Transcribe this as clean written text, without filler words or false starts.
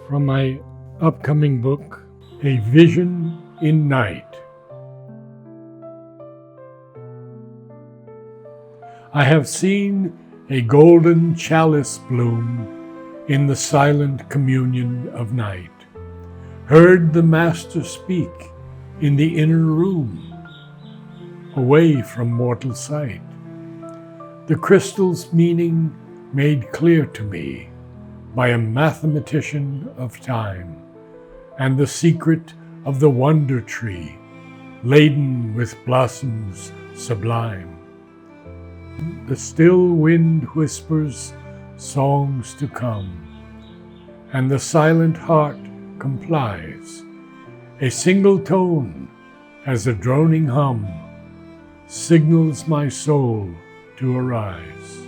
from my upcoming book, A Vision in Night. I have seen a golden chalice bloom in the silent communion of night, heard the Master speak in the inner room, away from mortal sight. The crystal's meaning made clear to me by a mathematician of time, and the secret of the wonder tree, laden with blossoms sublime. The still wind whispers songs to come, and the silent heart complies. A single tone, as a droning hum, signals my soul to arise.